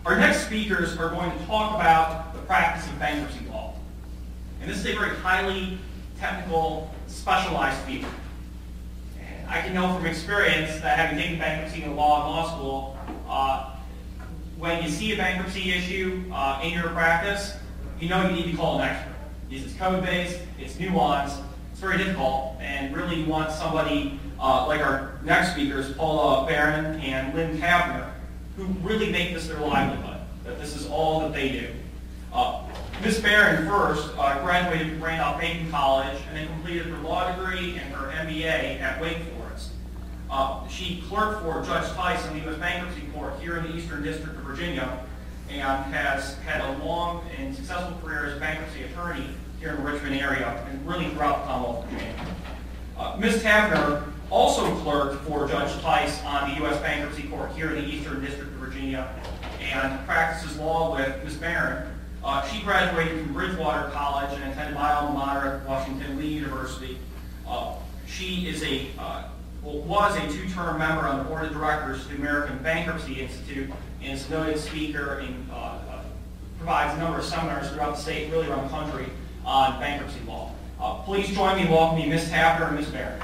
Our next speakers are going to talk about the practice of bankruptcy law. And this is a very highly technical, specialized field. And I can know from experience that having taken bankruptcy law in law school, when you see a bankruptcy issue in your practice, you know you need to call an expert. Because it's code-based, it's nuanced, it's very difficult, and really you want somebody like our next speakers, Paula Barron and Lynn Kavner, who really make this their livelihood, that this is all that they do. Ms. Barron first graduated from Randolph-Macon College and then completed her law degree and her MBA at Wake Forest. She clerked for Judge Tice in the U.S. Bankruptcy Court here in the Eastern District of Virginia and has had a long and successful career as a bankruptcy attorney here in the Richmond area and really throughout the Commonwealth of Virginia. Ms. Kavner also clerked for Judge Tice on the U.S. Bankruptcy Court here in the Eastern District of Virginia and practices law with Ms. Barron. She graduated from Bridgewater College and attended my alma mater at Washington Lee University. She is was a two-term member on the board of directors of the American Bankruptcy Institute and is a noted speaker and provides a number of seminars throughout the state, really around the country, on bankruptcy law. Please join me in welcoming Ms. Kavner and Ms. Barron.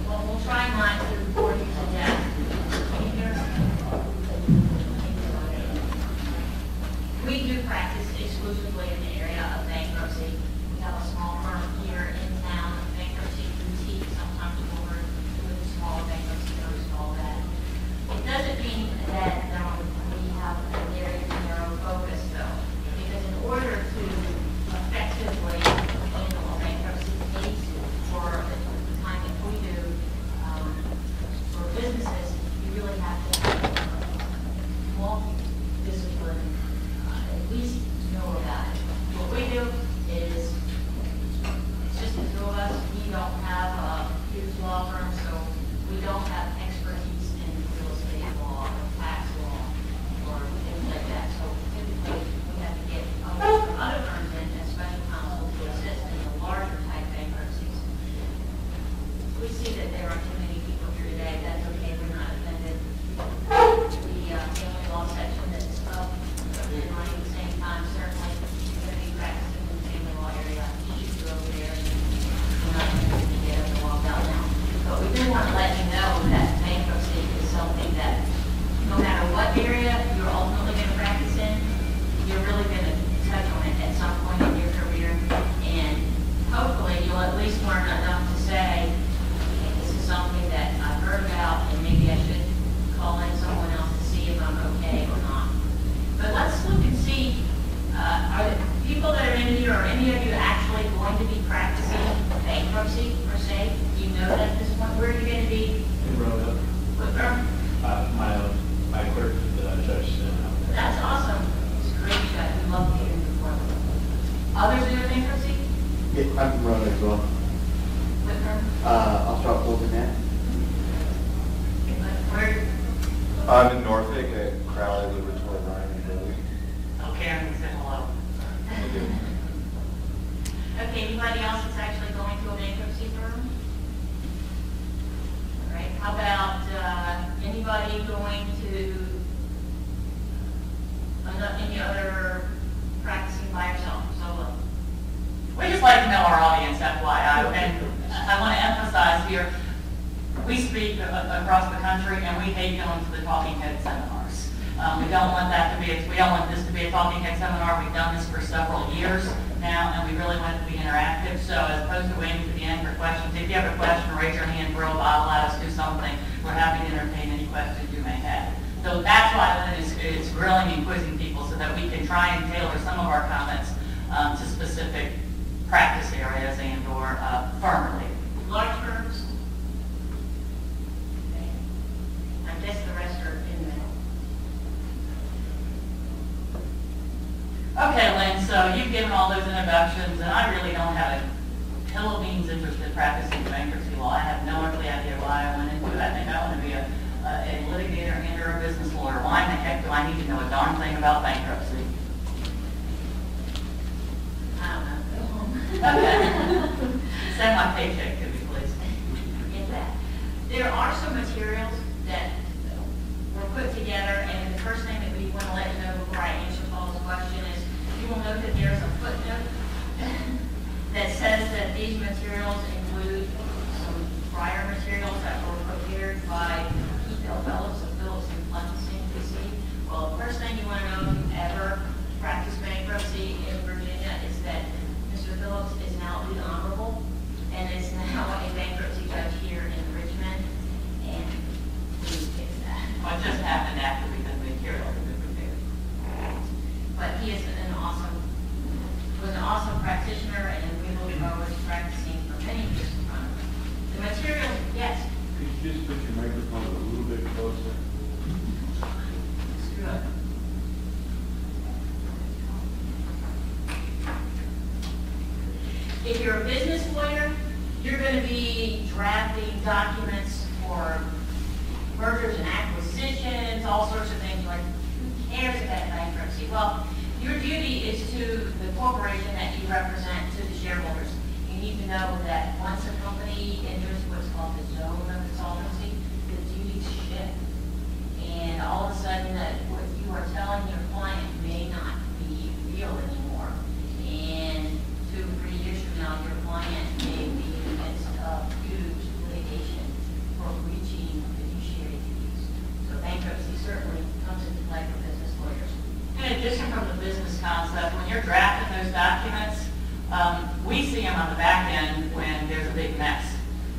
Well, we'll try not to bore you to death. We do practice exclusively in the area of bankruptcy. We have a small firm here in town, bankruptcy boutique, sometimes over with a smaller bankruptcy firms and all that. It doesn't mean that we have a very narrow focus, though, because in order to effectively handle a bankruptcy case for the kind that we do for businesses, you really have to have multi-discipline, at least know about it. What we do is, it's just the two of us. We don't have a huge law firm, so we don't have expertise in real estate law or tax law or things like that. So typically, we have to get other firms in as special counsel to assist in the larger type bankruptcies. We see that there aren't too many people here today. That's okay. We're not offended. The family law section that's up and running at the same time, certainly you're going to be practicing in the family law area. You should go over there and we're not going to get up and walk out now. But we do want to let you know that bankruptcy is something that no matter what area you're ultimately going to practice in, you're really going to touch on it at some point in your career. And hopefully you'll at least learn enough to say, okay, this is something that I've heard about and maybe I should call in someone else to see if I'm okay or not. But let's look and see, are the people that are in here, are any of you actually going to be practicing bankruptcy per se? Do you know that at this point? Where are you going to be? In Roanoke. What firm? My clerk, Judge. That's awesome. It's a great show. We love hearing your work. Others do bankruptcy? Yeah, I'm from Roanoke as well. What firm? I'll start closing that. Where? I'm in Norfolk at Crowley, Liberatory, Ryan, and Billy. Okay, I'm going to say hello. Okay, anybody else that's actually going to a bankruptcy firm? All right, how about anybody going to any other practicing by yourself, solo? We just like to know our audience, FYI, and I want to emphasize here, we speak across the country and we hate going to the talking head seminars. We don't want this to be a talking head seminar. We've done this for several years now and we really want it to be interactive. So as opposed to waiting to the end for questions, if you have a question, raise your hand, throw a bottle at us, do something. We're happy to entertain any questions you may have. So that's why Lynn is grilling and quizzing people so that we can try and tailor some of our comments to specific practice areas and or firm related. Large firms? Okay. I guess the rest are in the middle. Okay, Lynn, so you've given all those introductions, and I really don't have a hill of beans interest in practicing bankruptcy law. I have no earthly idea why I went into it. I think I want to be a litigator and or a business lawyer. Why in the heck do I need to know a darn thing about bankruptcy? I don't know. Go home. Okay. Send my paycheck to me, please. Get that. There are some materials that were put together, and the first thing that we want to let you know before I answer Paul's question is, you will note that there's a footnote that says that these materials include some prior materials that were prepared by Keith L. Phillips of Phillips and Clemson, PC. Well, the first thing you want to know if you ever practice bankruptcy in Virginia is that Mr. Phillips is now the Honorable and is now a bankruptcy judge here in Richmond, and we fix that. What just happened after we did the material that we prepared. But he is was an awesome practitioner, and we look forward to practicing for many years in front of us. The materials, yes, Could you just put your microphone a little bit closer? screw up. If you're a business lawyer, you're going to be drafting documents for mergers and acquisitions, all sorts of things like, who cares about bankruptcy? Well, your duty is to the corporation that you represent, to the shareholders. You need to know that once a company enters what's called the zone of insolvency, the duties shift. And all of a sudden, that what you are telling your client may not be real anymore. And 2 or 3 years from now, your client may be in the midst of huge litigation for breaching fiduciary duties. So bankruptcy certainly comes into play for business lawyers. In addition from the business concept, when you're drafting those documents, we see them on the back end when there's a big mess.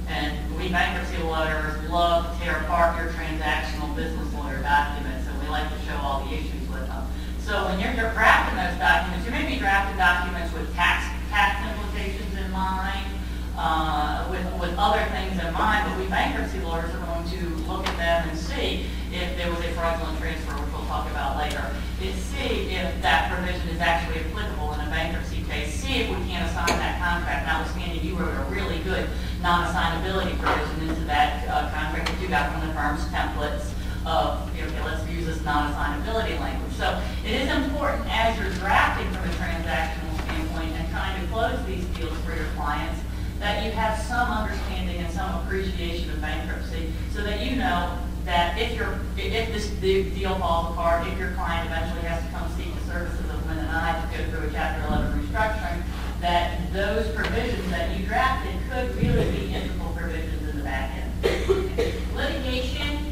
And we bankruptcy lawyers love to tear apart your transactional business lawyer documents, and we like to show all the issues with them. So when you're drafting those documents, you may be drafting documents with tax implications in mind, with other things in mind, but we bankruptcy lawyers are going to look at them and see if there was a fraudulent transfer, which we'll talk about later. See if that provision is actually applicable in a bankruptcy case. See if we can't assign that contract, notwithstanding you wrote a really good non-assignability provision into that contract that you got from the firm's templates of, okay, let's use this non-assignability language. So it is important as you're drafting from a transactional standpoint and trying to close these deals for your clients that you have some understanding and some appreciation of bankruptcy so that you know that if this deal falls apart, if your client eventually has to come seek the services of Lynn and I to go through a Chapter 11 restructuring, that those provisions that you drafted could really be integral provisions in the back end. Litigation,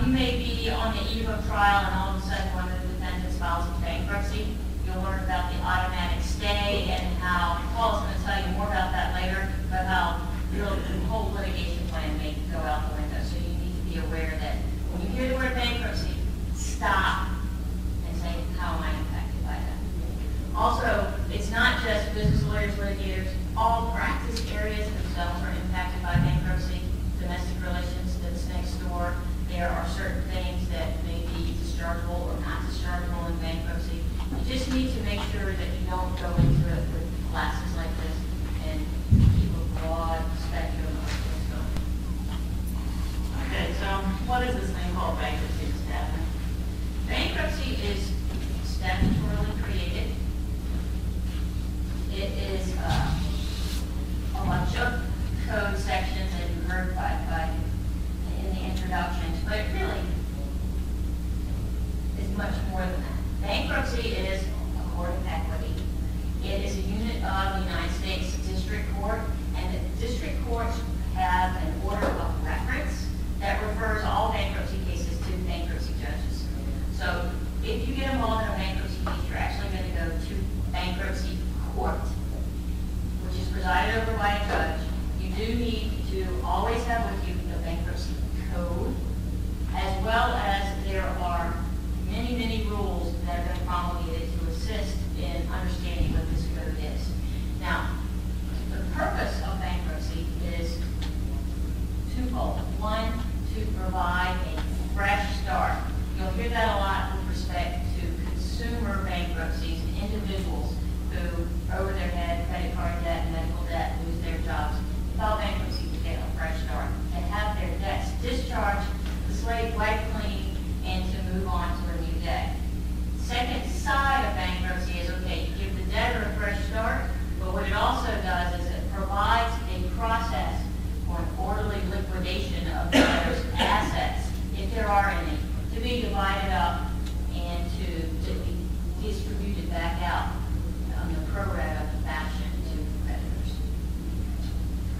you may be on the eve of trial and all of a sudden one of the defendants files for bankruptcy. You'll learn about the automatic stay and how, Paul's going to tell you more about that later, but how the whole litigation plan may go out the window. So you need to be aware that when you hear the word bankruptcy, stop and say, how am I impacted by that? Also, it's not just business lawyers, litigators, all practice areas themselves are impacted by bankruptcy. Domestic relations that's next door, there are certain things that may be dischargeable or not dischargeable in bankruptcy. You just need to make sure that you don't go into it with glasses like this and keep a broad spectrum of what's going on. Okay, so what is this thing called bankruptcy, Ms. Tappan? Bankruptcy is statutorily created. It is a bunch of code sections that you heard by in the introductions, but it really is much more than that. Bankruptcy is a court of equity. It is a unit of the United States District Court, and the district courts have an order of reference that refers all bankruptcy cases to bankruptcy judges. So if you get involved in a bankruptcy case, you're actually going to go to bankruptcy court, which is presided over by a judge. You do need to always have with you the bankruptcy code, as well as there are many, many rules that have been promulgated to assist in understanding what this code is. Now, the purpose of bankruptcy is twofold. One, to provide a fresh start. You'll hear that a lot with respect to consumer bankruptcies, individuals who, over their head, credit card debt, medical debt, lose their jobs. File bankruptcy to get a fresh start, and have their debts discharged, the slate wiped clean, and to move on to a new day. Second side of bankruptcy is, okay, you give the debtor a fresh start, but what it also does is it provides a process for an orderly liquidation of the back out on the pro rata fashion to creditors.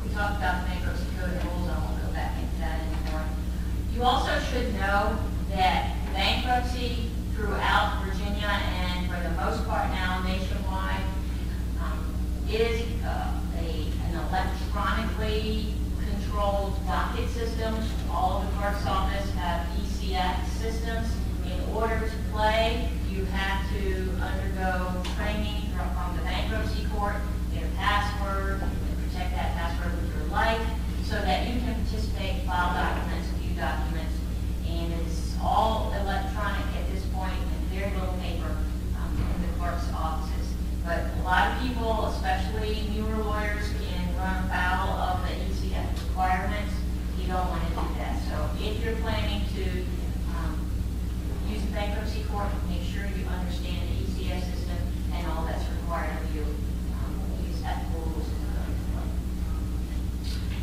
We talked about the bankruptcy code rules, I won't go back into that anymore. You also should know that bankruptcy throughout Virginia and for the most part now nationwide is an electronically controlled docket system. All of the clerk's office have ECF systems. In order to play, you have to undergo training from the bankruptcy court, get a password, and protect that password with your life so that you can participate, file documents, view documents, and it's all electronic at this point and very little paper in the clerk's offices. But a lot of people, especially newer lawyers, can run afoul of the ECF requirements. You don't want to do that. So if you're planning to use the bankruptcy court, make sure you understand the ECF system and all that's required of you. Use ethical rules in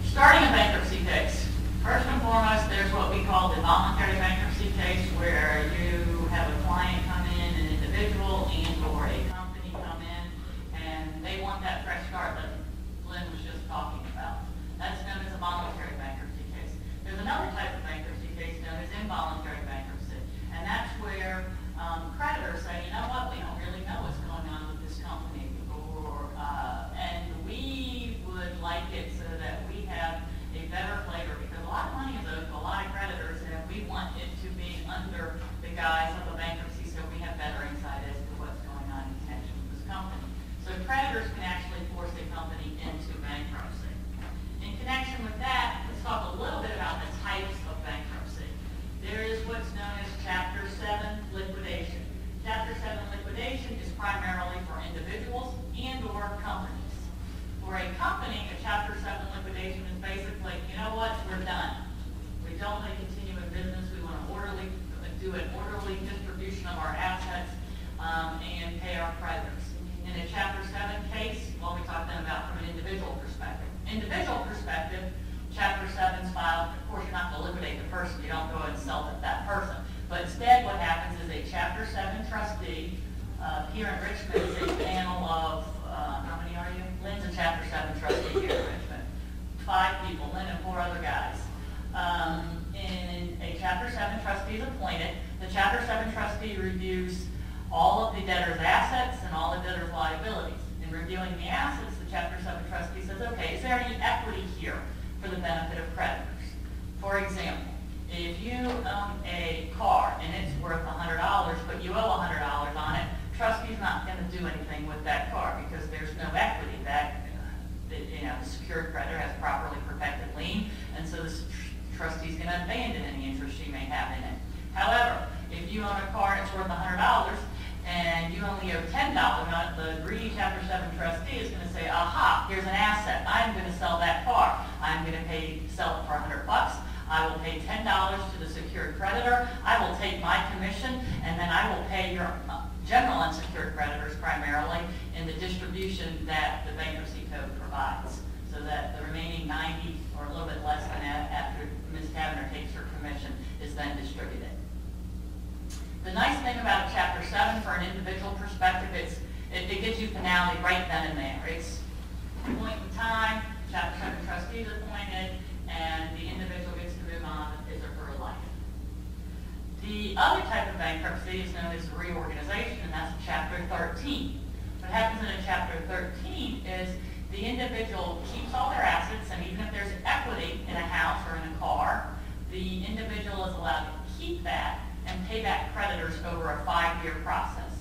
the Starting a bankruptcy case. First and foremost, there's what we call the voluntary bankruptcy case, where you have a client come in, an individual and or a company come in, and they want that fresh start that Lynn was just talking about. That's known as a voluntary bankruptcy case. There's another type of bankruptcy case known as involuntary bankruptcy, and that's where creditors say, you know what, we don't really know what's going on with this company, and we would like it so that we have a better flavor, because a lot of money is owed to a lot of creditors, and we want it to be under the guise of a bankruptcy so we have better insight as to what's going on in connection with this company. So creditors can actually force a company into bankruptcy. In connection with that, let's talk a little bit about the types of bankruptcy. There is what's known as Chapter 7 liquidation. Chapter 7 liquidation is primarily for individuals and or companies. For a company, a Chapter 7 liquidation is basically, you know what, we're done. We don't want to continue in business. We want to do an orderly distribution of our assets and pay our creditors. In a Chapter 7 case, well, we talked then about from an individual perspective. Individual perspective, Chapter 7 is filed. Of course, you're not going to liquidate the person. You don't go and sell to that person. But instead, what happens is a Chapter 7 trustee, here in Richmond, is a panel of, how many are you? Lynn's a Chapter 7 trustee here in Richmond. 5 people, Lynn and 4 other guys. And a Chapter 7 trustee is appointed. The Chapter 7 trustee reviews all of the debtor's assets and all the debtor's liabilities. In reviewing the assets, the Chapter 7 trustee says, okay, is there any equity here for the benefit of creditors? For example, if you own a car and it's worth $100, but you owe $100 on it, trustee's not going to do anything with that car because there's no equity. The secured creditor has properly protected lien, and so the trustee's going to abandon any interest she may have in it. However, if you own a car and it's worth $100 and you only owe $10, the greedy Chapter 7 trustee is going to say, aha, here's an asset. I'm going to sell that car. I'm going to sell it for $100. I will pay $10 to the secured creditor. I will take my commission, and then I will pay your general unsecured creditors primarily in the distribution that the bankruptcy code provides, so that the remaining 90 or a little bit less than that after Ms. Tavener takes her commission is then distributed. The nice thing about Chapter 7 for an individual perspective is it gives you finality right then and there. It's a point in time, Chapter 7 trustee is appointed, and the individual gets to move on with his or her life. The other type of bankruptcy is known as reorganization, and that's Chapter 13. What happens in a Chapter 13 is the individual keeps all their assets, and even if there's equity in a house or in a car, the individual is allowed to keep that and pay back creditors over a 5-year process.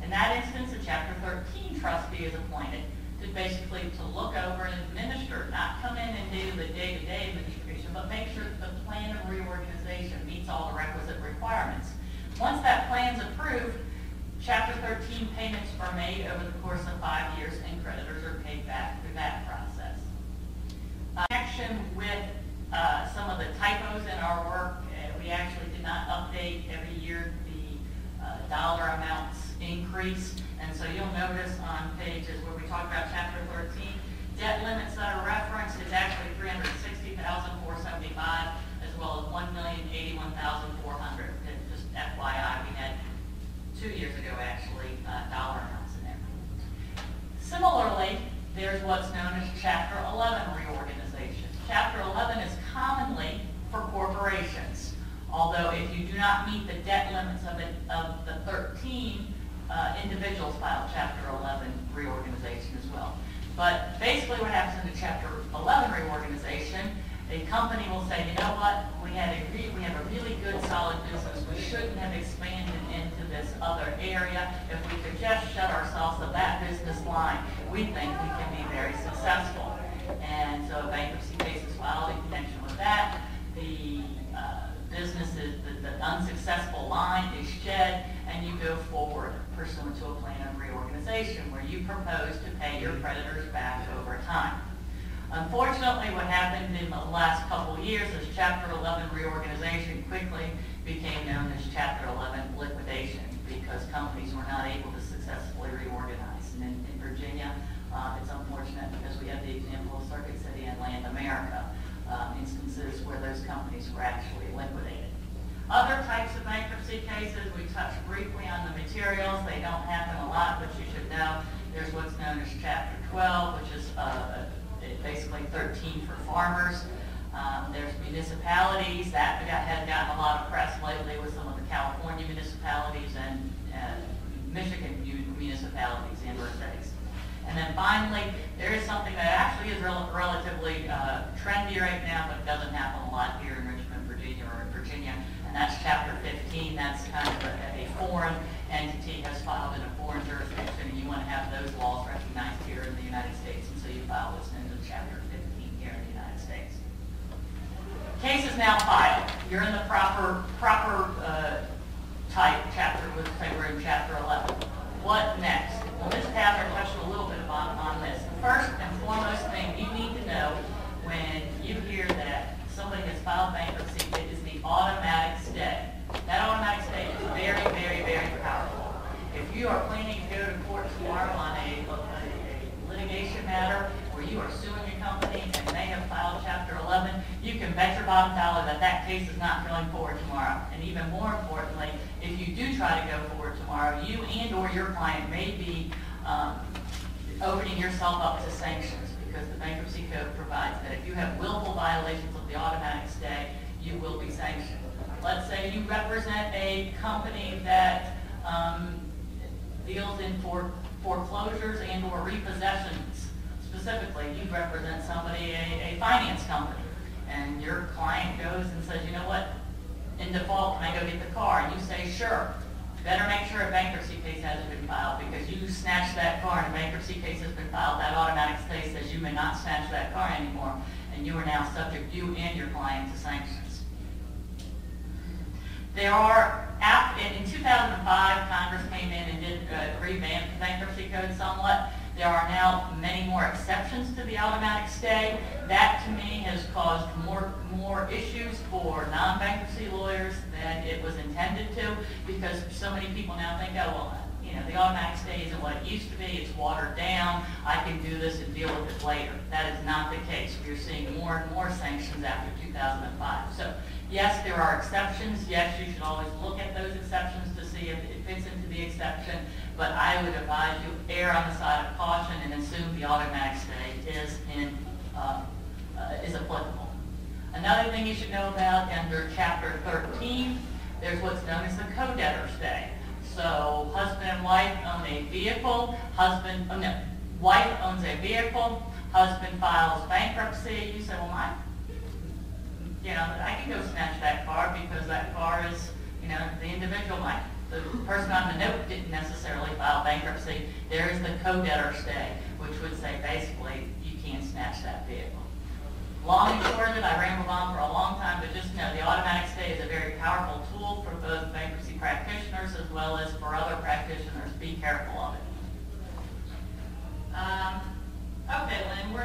In that instance, a Chapter 13 trustee is appointed to basically to look over and administer, not come in and do the day-to-day administration, but make sure that the plan of reorganization meets all the requisite requirements. Once that plan's approved, Chapter 13 payments are made over the course of 5 years, and creditors are paid back through that process. In connection with some of the typos in our work, we actually did not update every year the dollar amounts increase, and so you'll notice on pages where we talk about Chapter 13, debt limits that are referenced is actually $360,475 as well as $1,081,400. Just FYI, we had 2 years ago actually dollar amount. Similarly, there's what's known as Chapter 11 reorganization. Chapter 11 is commonly for corporations, although if you do not meet the debt limits of the 13, individuals file Chapter 11 reorganization as well. But basically what happens in the Chapter 11 reorganization, a company will say, you know what, we have a really good solid business, we shouldn't have expanded into this other area. If we could just shut ourselves of that business line, we think we can be very successful. And so a bankruptcy case is filed in connection with that. The the unsuccessful line is shed, and you go forward pursuant to a plan of reorganization where you propose to pay your creditors back over time. Unfortunately, what happened in the last couple of years is Chapter 11 reorganization quickly became known as Chapter 11 liquidation because companies were not able to successfully reorganize. And in Virginia, it's unfortunate because we have the example of Circuit City and Land America, instances where those companies were actually liquidated. Other types of bankruptcy cases, we touched briefly on the materials. They don't happen a lot, but you should know there's what's known as Chapter 12, which is basically 13 for farmers. There's municipalities. That has gotten a lot of press lately with some of the California municipalities and Michigan municipalities and or cities. And then finally, there is something that actually is relatively trendy right now, but doesn't happen a lot here in Richmond, Virginia, or in Virginia, and that's Chapter 15. That's kind of a foreign entity has filed in a foreign jurisdiction, and you want to have those laws recognized here in the United States, and so you file this into Chapter 15 here in the United States. Case is now filed. You're in the proper type chapter. Let's say we're in Chapter 11. What next? Well, Ms. Catherine touched a little bit on this. The first and foremost thing you need to know when you hear that somebody has filed bankruptcy, it is the automatic stay. That automatic stay is very, very, very powerful. If you are planning to go to court tomorrow on a litigation matter where you are suing your company and they have filed Chapter 11, you can bet your bottom dollar that that case is not going forward tomorrow. And even more importantly, if you do try to go forward tomorrow, you and or your client may be opening yourself up to sanctions because the Bankruptcy Code provides that if you have willful violations of the automatic stay, you will be sanctioned. Let's say you represent a company that deals in foreclosures and or repossessions. Specifically, you represent somebody, a finance company, and your client goes and says, you know what, in default, can I go get the car? And you say, sure. Better make sure a bankruptcy case hasn't been filed because you snatched that car and a bankruptcy case has been filed. That automatic stay says you may not snatch that car anymore, and you are now subject, you and your client, to sanctions. There are, in 2005, Congress came in and did revamp the Bankruptcy Code somewhat. There are now many more exceptions to the automatic stay. That, to me, has caused more issues for non-bankruptcy lawyers than it was intended to, because so many people now think, oh, well, you know, the automatic stay isn't what it used to be. It's watered down. I can do this and deal with it later. That is not the case. We're seeing more and more sanctions after 2005. So, yes, there are exceptions. Yes, you should always look at those exceptions to see if it fits into the exception. But I would advise you err on the side of caution and assume the automatic stay is applicable. Another thing you should know about under Chapter 13, there's what's known as the co-debtor stay. So husband and wife own a vehicle. Wife owns a vehicle. Husband files bankruptcy. You say, well, I can go snatch that car because that car is, the individual might. The person on the note didn't necessarily file bankruptcy. There is the co-debtor stay, which would say basically you can't snatch that vehicle. Long and short of it, I rambled on for a long time, but just know the automatic stay is a very powerful tool for both bankruptcy practitioners as well as for other practitioners. Be careful of it. Okay, Lynn, we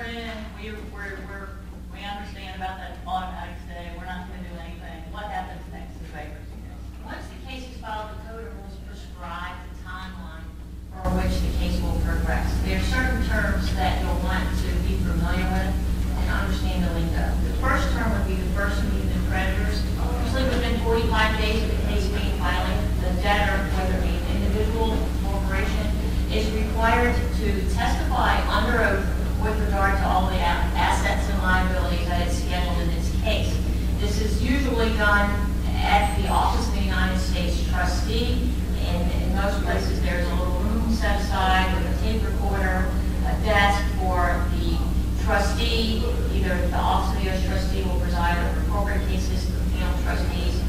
understand about that automatic stay. We're not going to do anything. What happens next in bankruptcy case? Once the case is filed, the code of rules prescribe the timeline for which the case will progress. There are certain terms that you'll want to be familiar with and understand the lingo. The first term would be the first meeting of creditors. Usually within 45 days of the case being filed, the debtor, whether it be an individual or corporation, is required to to testify under oath with regard to all the assets and liabilities that it's scheduled in its case. This is usually done at the Office of the United States Trustee, and in most places there's a little room set aside with a tape recorder, a desk for the trustee. Either the Office of the U.S. Trustee will preside over corporate cases, the penal trustees,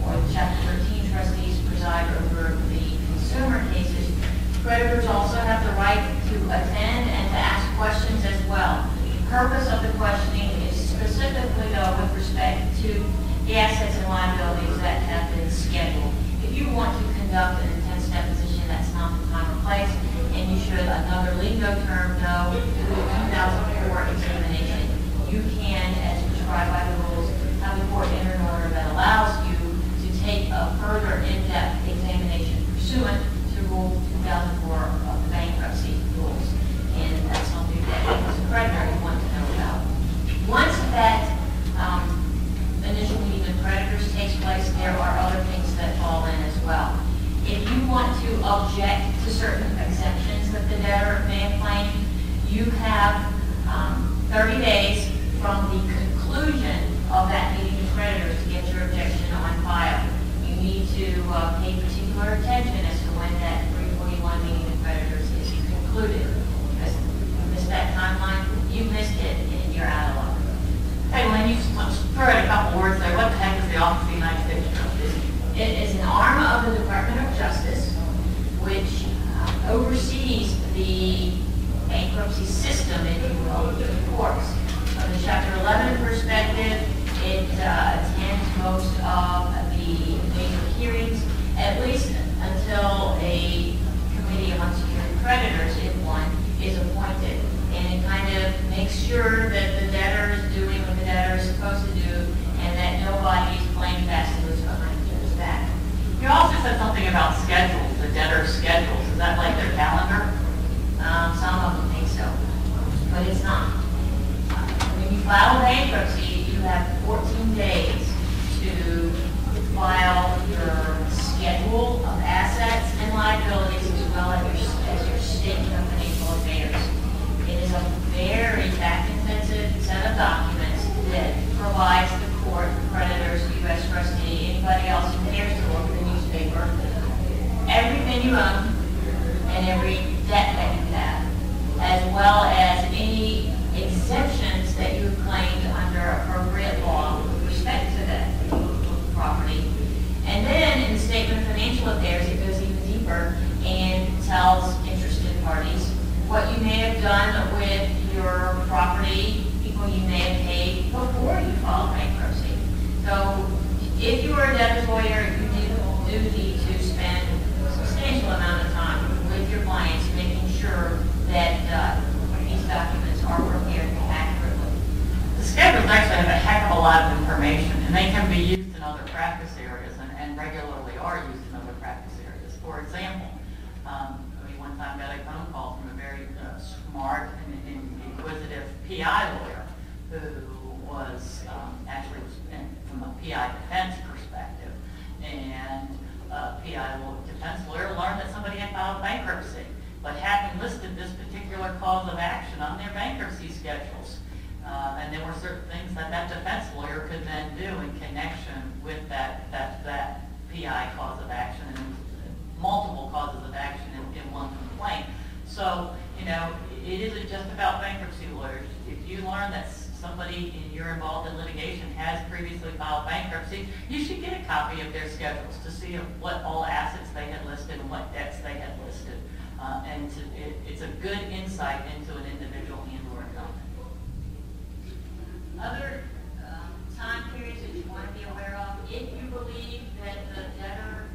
or the Chapter 13 trustees preside over the consumer cases. Creditors also have the right to attend and to ask questions as well. The purpose of the questioning is specifically, though, with respect to the assets and liabilities that have been scheduled. If you want to conduct an intense deposition, that's not the time or place, and you should, another lingo term, know, do a 2004 examination. You can, as prescribed by the rules, have the court enter an order that allows you to take a further in-depth examination pursuant to Rule 2004 of the bankruptcy rules. And that's something that as a creditor you want to know about. Once that initial meeting of creditors takes place, there are other things that fall in as well. If you want to object to certain exemptions that the debtor may have claimed, you have 30 days from the conclusion of that meeting of creditors to get your objection on file. You need to pay particular attention as to when that 341 meeting of creditors is concluded. If you missed that timeline, you missed it and you're out of luck. Hey, Lynn, you throw out a couple words there. What the heck is the Office of the United States Trustee? It is an arm of the Department of Justice, which oversees the bankruptcy system, if you will, of the courts. From the Chapter 11 perspective, it attends most of the major hearings, at least until a committee of unsecured creditors, if one, is appointed. And it kind of makes sure that the debtor is doing what the debtor is supposed to do, and that nobody is playing fast and loose behind his back. You also said something about schedules, the debtor's schedules. Is that like their calendar? Some of them think so, but it's not. When you file bankruptcy, you have 14 days to file your schedule of assets and liabilities as well as your statement of financial affairs. It is a very fact-intensive set of documents that provides the court, creditors, U.S. trustee, anybody else who cares to look at the newspaper, everything you own and every debt that you have, as well as any exemptions that you have claimed under appropriate law with respect to that property. And then in the statement of financial affairs, it goes even deeper and tells interested parties what you may have done with your property, people you may have paid before you filed bankruptcy. So if you are a debtor's lawyer, you do need to spend a substantial amount of time with your clients making sure that these documents are prepared accurately. The schedules actually have a heck of a lot of information, and they can be used in other practice areas and regularly are used in other practice areas. For example, one time got a phone call from a very smart and inquisitive PI lawyer who was actually from a PI defense perspective. And PI defense lawyer learned that somebody had filed bankruptcy, but hadn't listed this particular cause of action on their bankruptcy schedules. And there were certain things that that defense lawyer could then do in connection with that PI cause of action and multiple causes of action in one complaint. So, it isn't just about bankruptcy lawyers. If you learn that somebody you're involved in litigation has previously filed bankruptcy, you should get a copy of their schedules to see what all assets they had listed and what debts they had listed. It's a good insight into an individual and or a company. Other time periods that you want to be aware of, if you believe that the debtor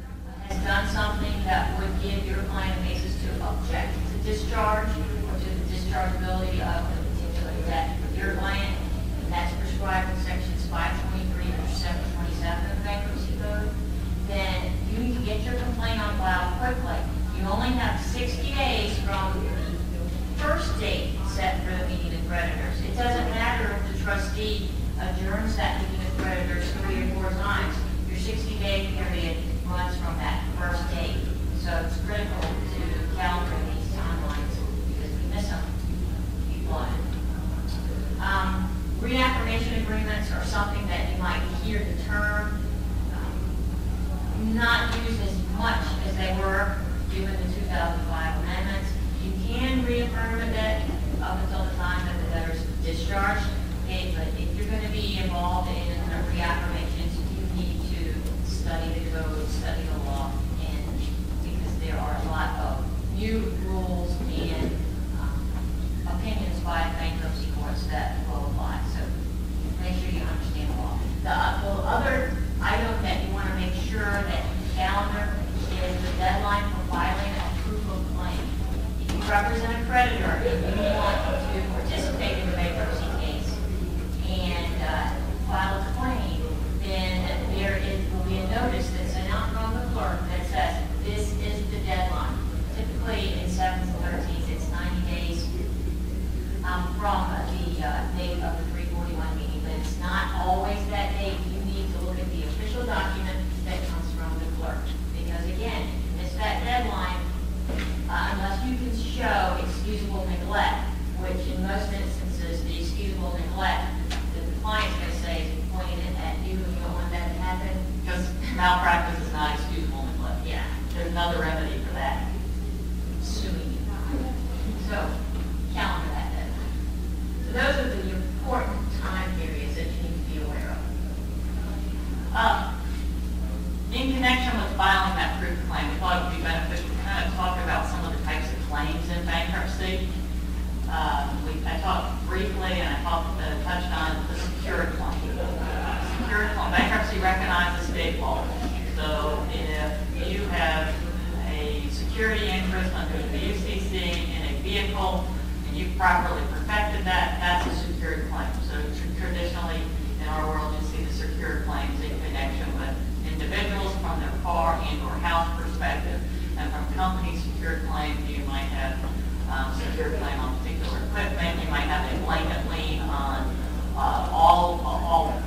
has done something that would give your client a basis to object to discharge or to the dischargeability of the particular debt with your client, and that's prescribed in sections 523 through 727 of the Bankruptcy Code, then you need to get your complaint on file quickly. You only have 60 days from the first date set for the meeting of creditors. It doesn't matter if the trustee adjourns that meeting of creditors 3 or 4 times. Your 60-day period runs from that first date. So it's critical to calibrate these timelines because charged, okay, but if you're going to be involved in reaffirmations, you need to study the code, study the law, and because there are a lot of new rules and opinions by bankruptcy courts that will apply. So make sure you understand the law. The other item that you want to make sure that you calendar is the deadline for filing a proof of claim. If you represent a creditor and you want to participate in the bankruptcy case and file a claim, then will be a notice that's sent out from the clerk that says this is the deadline. Typically in 7 to 13, it's 90 days from the date of the 341 meeting, but it's not always that date. You need to look at the official document that comes from the clerk. Because again, it's that deadline, unless you can show excusable neglect, which in most instances, the excusable neglect that the client's going to say is pointed at you and you don't want that to happen. Because malpractice is not excusable neglect. Yeah. There's another remedy for that. Suing you. So, calendar that deadline. So those are the important time periods that you need to be aware of. In connection with filing that proof of claim, we thought it would be beneficial to kind of talk about some of the types of claims in bankruptcy. I talked briefly and I touched on the secured claim. Secured claim, bankruptcy recognizes state law. So if you have a security interest under the UCC in a vehicle and you've properly perfected that, that's a secured claim. So traditionally in our world you see the secured claims in connection with individuals from their car and or house perspective. And from company secured claim, you might have secured claim on particular equipment. You might have a blanket lien on all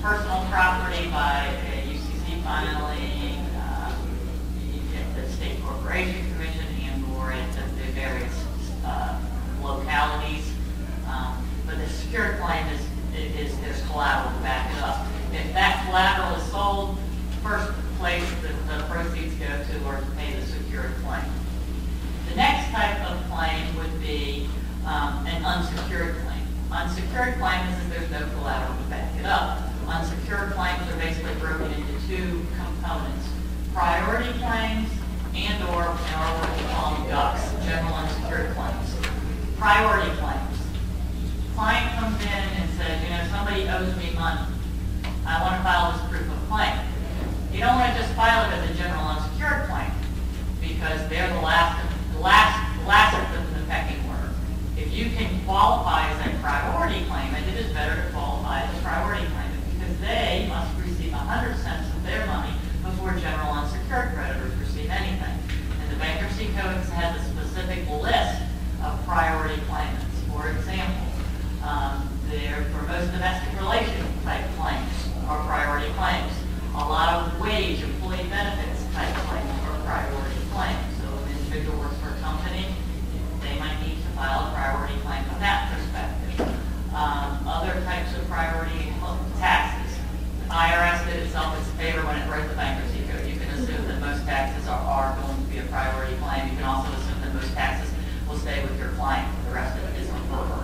personal property by a UCC filing, the State Corporation Commission and or at the various localities. But the secured claim is there's collateral to back it up. If that collateral is sold, first place the proceeds go to or to pay the secured claim. The next type of claim would be an unsecured claim. Unsecured claim is if there's no collateral to back it up. Unsecured claims are basically broken into two components: priority claims and or in our world we call them GUCs, general unsecured claims. Priority claims. Client comes in and says, somebody owes me money. I want to file this proof of claim. You don't want to just file it as a general unsecured claim because they're the last of the pecking order. If you can qualify as a priority claimant, it is better to qualify as a priority claimant because they must receive 100 cents of their money before general unsecured creditors receive anything. And the Bankruptcy Code has a specific list of priority claimants. For example, for most domestic relation type claims are priority claims. A lot of wage, employee benefits type claims are priority claims. So if an individual works for a company, they might need to file a priority claim from that perspective. Other types of priority taxes. The IRS did itself its favor when it wrote the Bankruptcy Code. You can assume that most taxes are going to be a priority claim. You can also assume that most taxes will stay with your client for the rest of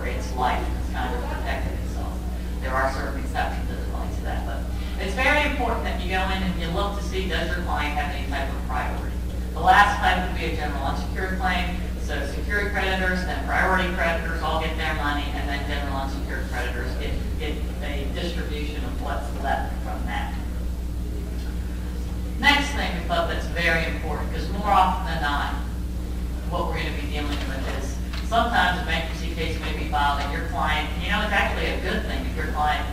its life. It's kind of protected itself. There are certain exceptions that apply to that, but it's very important that you go in and you look to see does your client have any type of priority. The last type would be a general unsecured claim. So secured creditors, then priority creditors all get their money, and then general unsecured creditors get a distribution of what's left from that. Next thing we thought that's very important, because more often than not, what we're going to be dealing with is sometimes a bankruptcy case may be filed and your client, it's actually a good thing if your client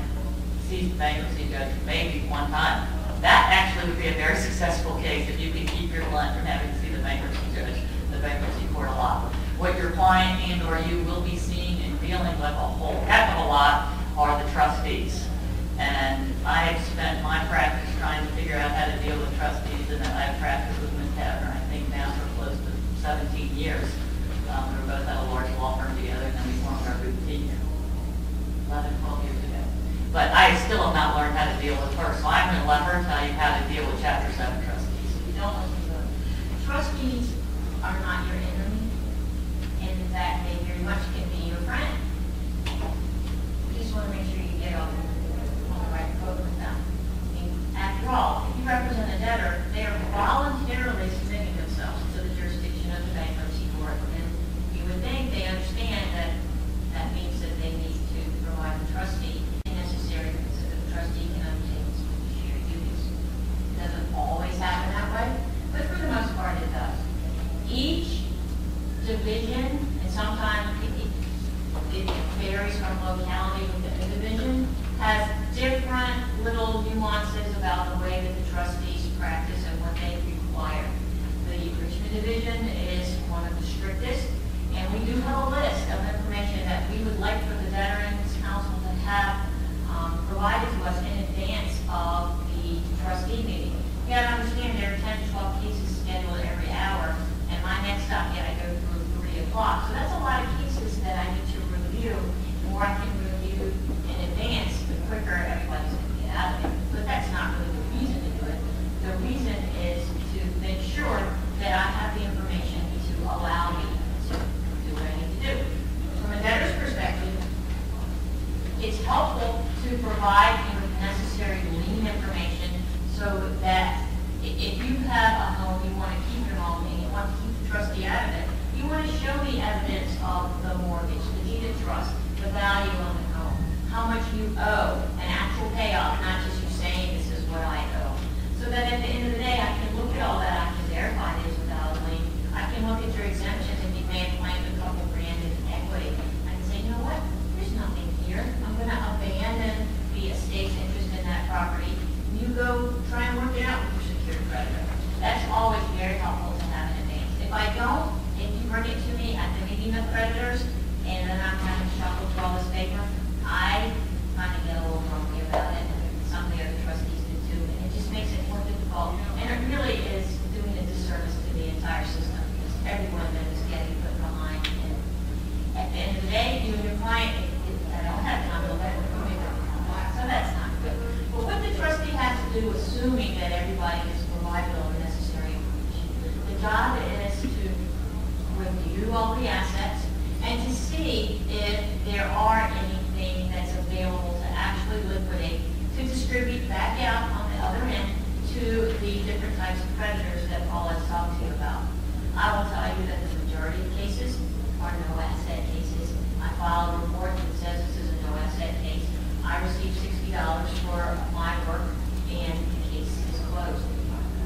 sees the bankruptcy judge maybe one time. That actually would be a very successful case if you can keep your client from having to see the bankruptcy judge, the bankruptcy court a lot. What your client and or you will be seeing and dealing with a whole heck of a lot are the trustees. And I have spent my practice trying to figure out how to deal with trustees, and I've practiced with Ms. Tavner, I think now for close to 17 years. We both had a large law firm together, and then we formed our boutique 11, 12 years ago. But I still have not learned how to deal with her, so I'm going to let her tell you how to deal with Chapter 7 trustees. Don't listen to them. Trustees are not your enemy, and in fact, they very much can be your friend. division, and sometimes it varies from locality within the division, has different little nuances about the way that the trustees practice and what they require. The Richmond division is one of the strictest, and we do have a list of information that we would like for the Veterans Council to have provided to us in advance of the trustee meeting. You gotta understand there are 10 to 12 cases scheduled every hour, and my next stop, I go through 3 o'clock. So that's a lot of cases that I need to review. The more I can review in advance, the quicker everybody's going to get out of it. But that's not really the reason to do it. The reason is to make sure that I have the information to allow me to do what I need to do. From a debtor's perspective, it's helpful to provide you with necessary lien information so that if you have a home, you want to keep your home, and you want to keep the trustee out of it, you want to show the evidence of the mortgage, the deed of trust, the value on the home, how much you owe, an actual payoff, not just you saying this is what I owe. So that at the end of the day, I can look at all that, I can verify it is without a lien. I can look at your exemptions and you may have claimed a couple grand in equity. I can say, you know what, there's nothing here. I'm going to abandon the estate's interest in that property. You go try and work it out with your secured creditor. That's always very helpful to have in advance. If I don't, if you bring it to me at the meeting of creditors, and then I'm having to shuffle through all this paper, I kind of get a little grumpy about it, and some of the other trustees do too, and it just makes it more difficult. And it really is doing a disservice to the entire system, because everyone that is getting put behind. And at the end of the day, you and your client, I don't have time to let it go. So that's not good. But what the trustee has to do, assuming that everybody is provided all the necessary information, the job is to review all the assets and to see if there are anything that's available to actually liquidate, to distribute back out on the other end to the different types of creditors that Paul has talked to you about. I will tell you that the majority of cases are no asset cases. I file a report that says this is a no asset case. I receive $60 for my work, and the case is closed.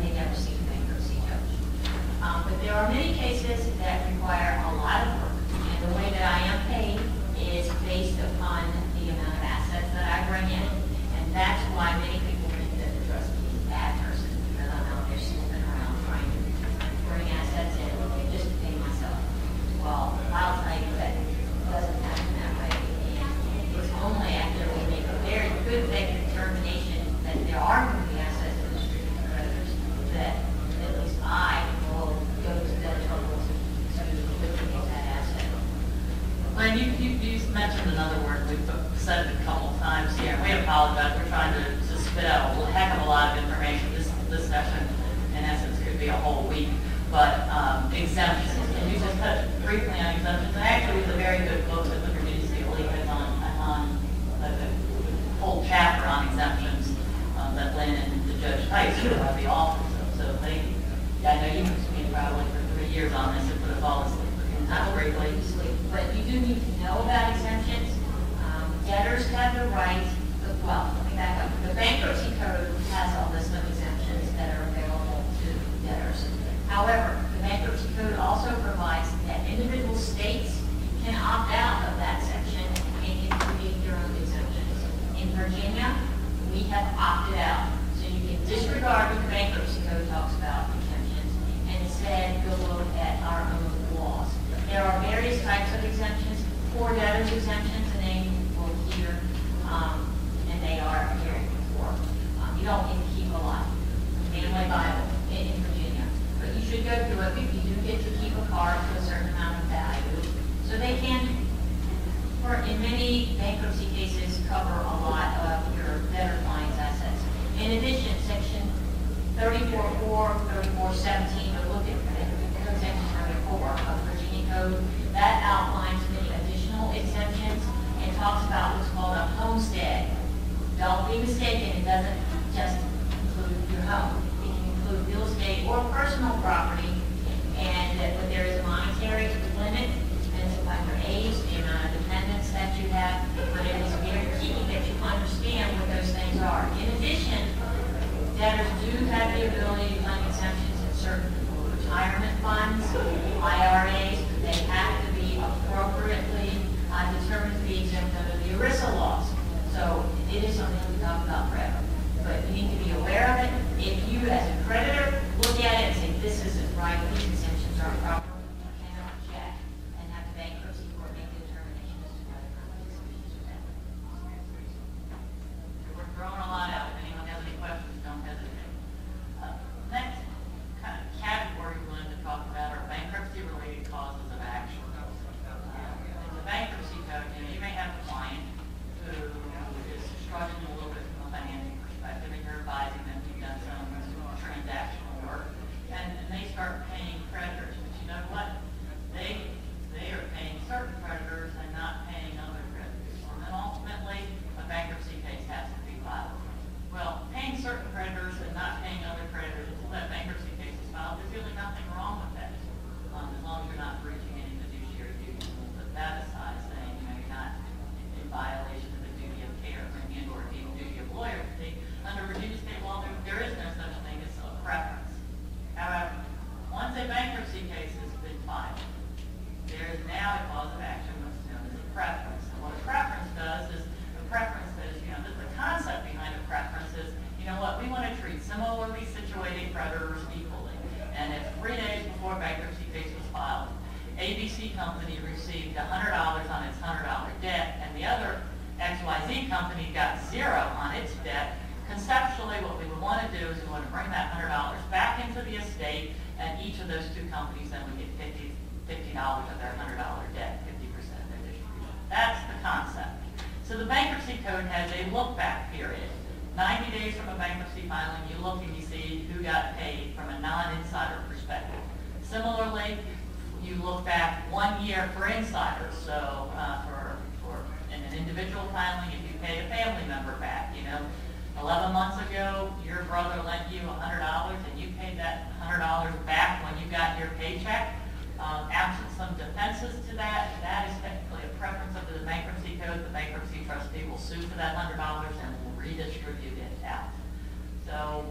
They never see the bankruptcy judge. But there are many cases that require a lot of work, and the way that I am paid is based upon the amount of assets that I bring in, and that's why many people think that the trustee is a bad person, because I'm out there snooping around trying to bring assets in just to pay myself. Well, I'll tell you that it doesn't happen that way, and it's only after we make a very good faith determination that there are going to be assets in the street of creditors that at least I will go to that trouble to liquidate that asset. Len, you mentioned another word, we've said it a couple of times here, and we apologize, we're trying to spit out a heck of a lot of information. This session, in essence, could be a whole week, but exemptions, and you just touched briefly on exemptions, and actually it was a very good book that Liberty Steele has on the whole chapter on exemptions that Lynn and the Judge Tice are the authors of, so they, I know you've been probably for 3 years on this, and put us all to sleep. Briefly. But you do need to know about exemptions. Debtors have the right, well, let me back up. The bankruptcy code has a list of exemptions that are available to debtors. However, the bankruptcy code also provides that individual states can opt out of that section and can create their own exemptions. In Virginia, we have opted out. So you can disregard what the bankruptcy code talks about exemptions and instead go look at our own laws. There are various types of exemptions. For debtors exemptions, the name will hear, and they are very poor. You don't need to keep a lot. Family Bible in Virginia. But you should go through it. You do get to keep a car to a certain amount of value. So they can, in many bankruptcy cases, cover a lot of your debtor client's assets. In addition, section 34.4, 34.17, but look at code section 34 of Virginia Code, that outlines many additional exemptions and talks about what's called a homestead. Don't be mistaken, it doesn't just include your home. It can include real estate or personal property, and but there is a monetary limit. It depends upon your age, the amount of dependents that you have, but it is very key that you understand what those things are. In addition, debtors do have the ability to claim exemptions in certain retirement funds, IRAs, They have to be appropriately determined to be exempt under the ERISA laws. So it is something we talk about forever. But you need to be aware of it. If you, as a creditor, look at it and say, this isn't right, these exemptions aren't proper, you cannot object and have the bankruptcy court make the determination as to whether or not these exemptions are valid. We're throwing a lot out. If anyone has any questions, don't hesitate. Next kind of category we're going to talk about are bankruptcy-related causes of action. In the bankruptcy code, you may have a client who is struggling a little bit from a financial perspective, and you're advising them, you've done some transactional work, and they start paying creditors. But you know what? They are paying certain creditors and not paying other creditors. And then ultimately, a bankruptcy case has to be filed. Well, paying certain creditors and not paying other creditors until that bankruptcy case is filed, there's really nothing wrong with that, as long as you're not breaching any fiduciary duties. We'll put that aside, saying, you're not in violation of the duty of care and/or the duty of loyalty. Under Virginia state law, there is no such thing as a preference. However, once a bankruptcy case has been filed, there is now a cause of action what's known as a preference. And what a preference does is, a preference says, the concept behind a preference is, we want to treat similarly situated creditors equally. And if 3 days before a bankruptcy case was filed, ABC company received $100 on its $100 debt, and the other XYZ company got $0 on its debt, conceptually what we would want to do is we want to bring that $100 back into the estate, and each of those two companies then would get $50 of their $100 debt, 50% of their distribution. That's the concept. So the bankruptcy code has a look-back period. 90 days from a bankruptcy filing, you look and you see who got paid from a non-insider perspective. Similarly, you look back 1 year for insiders. So in an individual filing, if you pay a family member back, 11 months ago, your brother lent you $100 and you paid that $100 back when you got your paycheck. Absent some defenses to that, that is technically a preference under the bankruptcy code. The bankruptcy trustee will sue for that $100 and will redistribute it out. So,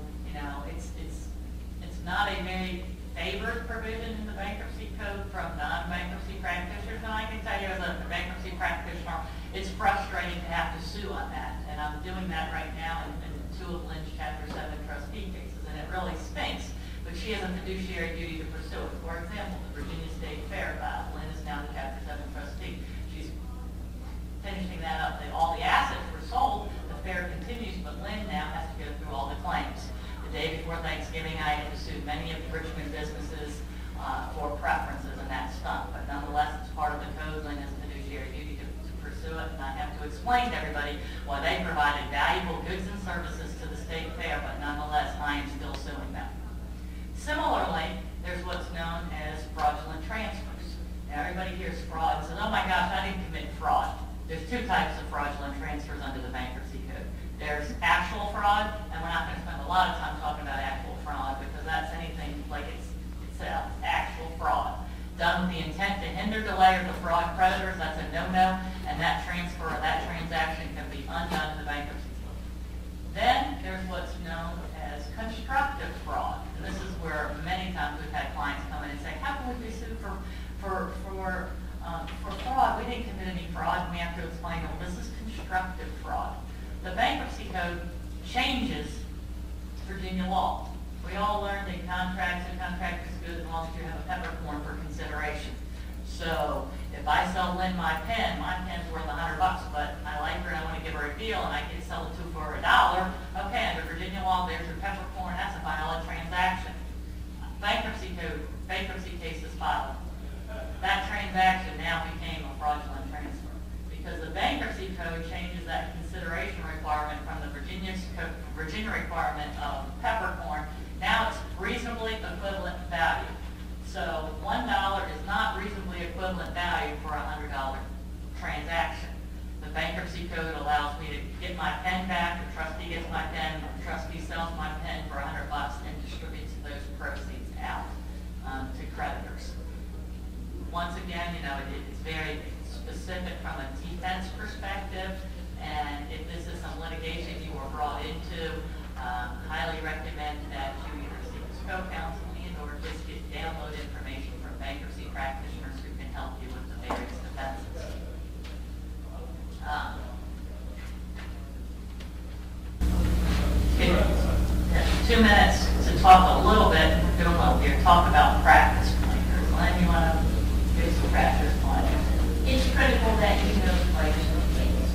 it's not a very favored provision in the bankruptcy code from non-bankruptcy practitioners. And I can tell you as a bankruptcy practitioner, it's frustrating to have to sue on that. And I'm doing that right now in 2 of Lynn's Chapter 7 trustee cases, and it really stinks. But she has a fiduciary duty to pursue it. For example, the Virginia State Fair file. Lynn is now the Chapter 7 trustee. She's finishing that up. All the assets were sold. The fair continues, but Lynn now has to go through all the claims. The day before Thanksgiving, I had to sue many of the Richmond businesses for preferences, and that's done. But nonetheless, it's part of the code. Lynn has a fiduciary duty to pursue it, and I have to explain to everybody why they provided valuable goods and services to the state fair, but nonetheless, I am still suing them. Similarly, there's what's known as fraudulent transfers. Now, everybody hears fraud and says, oh my gosh, I didn't commit fraud. There's 2 types of fraudulent transfers under the bankruptcy code. There's actual fraud, and we're not going to spend a lot of time talking about actual fraud because that's anything like itself, actual fraud. Done with the intent to hinder, delay, or defraud creditors, that's a no-no, and that transfer or that transaction can be undone in the bankruptcy code. Then there's what's known as constructive fraud. And this is where many times we've had clients come in and say, how can we be sued for fraud? We didn't commit any fraud. And we have to explain, well, this is constructive fraud. The bankruptcy code changes Virginia law. We all learned in contracts, and contract is good as long as you have a peppercorn for consideration. So if I sell Lynn my pen's worth $100, but I like her and I want to give her a deal and I can sell it to her for $1, okay, under Virginia law, there's your peppercorn, that's a valid transaction. Bankruptcy code, bankruptcy case is filed. That transaction now became a fraudulent transfer because the bankruptcy code changes that consideration requirement from the Virginia requirement of peppercorn. Now it's reasonably equivalent value. So $1 is not reasonably equivalent value for a $100 transaction. The bankruptcy code allows me to get my pen back, the trustee gets my pen, the trustee sells my pen for $100 and distributes those proceeds out to creditors. Once again, it's very specific from a defense perspective, and if this is some litigation you were brought into, highly recommend that you either seek co-counseling or just get download information from bankruptcy practitioners who can help you with the various defenses. 2 minutes to talk a little bit, we're doing well here, talk about practice planners. Len, you want to do some practice planners? It's critical that you know the players in the case.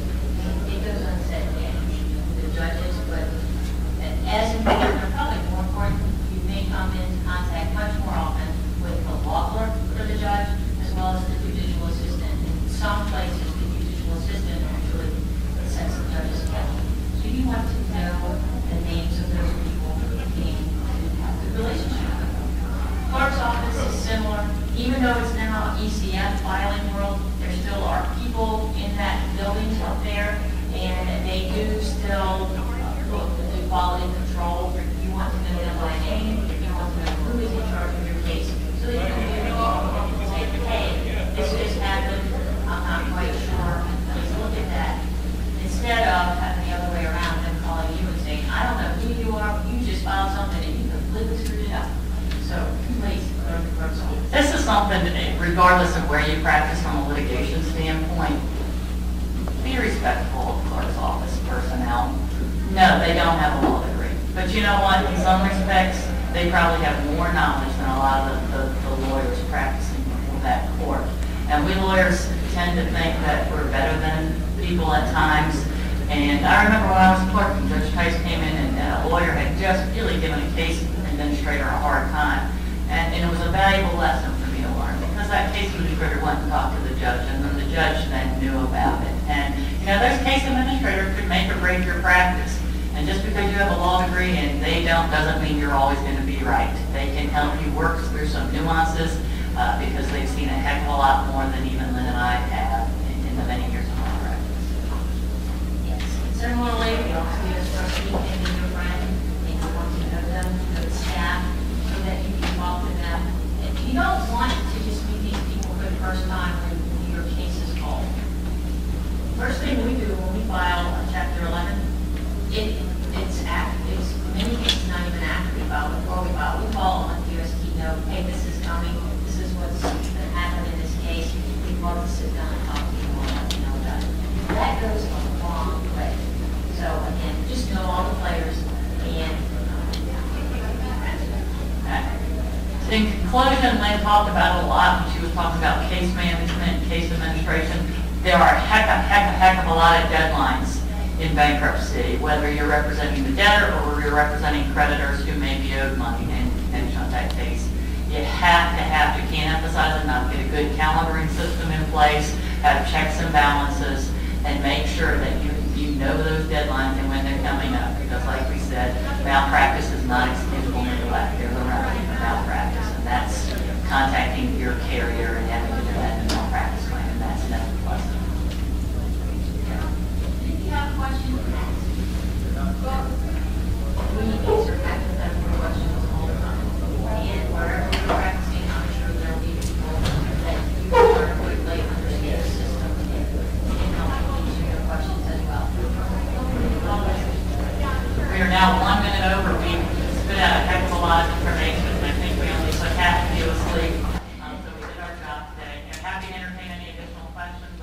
It goes unsaid again, the judges, but as important, or probably more important, you may come into contact much more often with the law clerk for the judge, as well as the judicial assistant. In some places, the judicial assistant actually sets the judge's schedule. So you want to know the names of those people and have a good relationship with them. Clerk's office is similar. Even though it's now ECF filing world, there still are people in that building up there, and they do still look at the quality control. You want to know them by name, you want to know who is in charge of your case, so that you can be able to say, hey, this just happened, I'm not quite sure, please look at that. Instead of having the other way around, them calling you and saying, I don't know who you are, you just filed something and you completely screwed it up. So please, go to the clerk's office. This is something, regardless of where you practice from a litigation standpoint, be respectful of clerk's office personnel. No, they don't have a law degree. But you know what? In some respects, they probably have more knowledge than a lot of the lawyers practicing before that court. And we lawyers tend to think that we're better than people at times. And I remember when I was a clerk, and Judge Tice came in, and a lawyer had just really given a case administrator a hard time. And it was a valuable lesson for me to learn, because that case administrator went and talked to the judge, and then the judge then knew about it. And, you know, those case administrators could make or break your practice. And just because you have a law degree and they don't, doesn't mean you're always going to be right. They can help you work through some nuances because they've seen a heck of a lot more than even Lynn and I have in the many years of law practice. Yes. Similarly, we also use trustee and be your friend, and you want to know them, know the staff, so that you can talk to them. And you don't want to just meet these people for the first time when your case is called. First thing we do when we file a Chapter 11, it's many cases not even after we file, before we file. We call on QST note, hey, this is coming, this is what's going to happen in this case. We'd love to sit down and talk to you and let you know about it. That goes a long way. So again, just know all the players and In conclusion, Lynn talked about it a lot when she was talking about case management and case administration. There are a heck of a lot of deadlines in bankruptcy, whether you're representing the debtor or you're representing creditors who may be owed money and finish on that case. You can't emphasize enough, get a good calendaring system in place, have checks and balances, and make sure that you know those deadlines and when they're coming up. Because like we said, malpractice is not excusable neglect. There's a remedy for malpractice, and that's contacting your carrier and having to defend the malpractice claim, and that's never pleasant. if you have questions, we answer hypothetical questions all the time. And wherever you're practicing, I'm sure there'll be people that you learn quickly, understand the system, and help you answer your questions as well. We are now 1 minute over. We spit out a heck of a lot of information. I think we only put half of you asleep. So we did our job today. I'm happy to entertain any additional questions.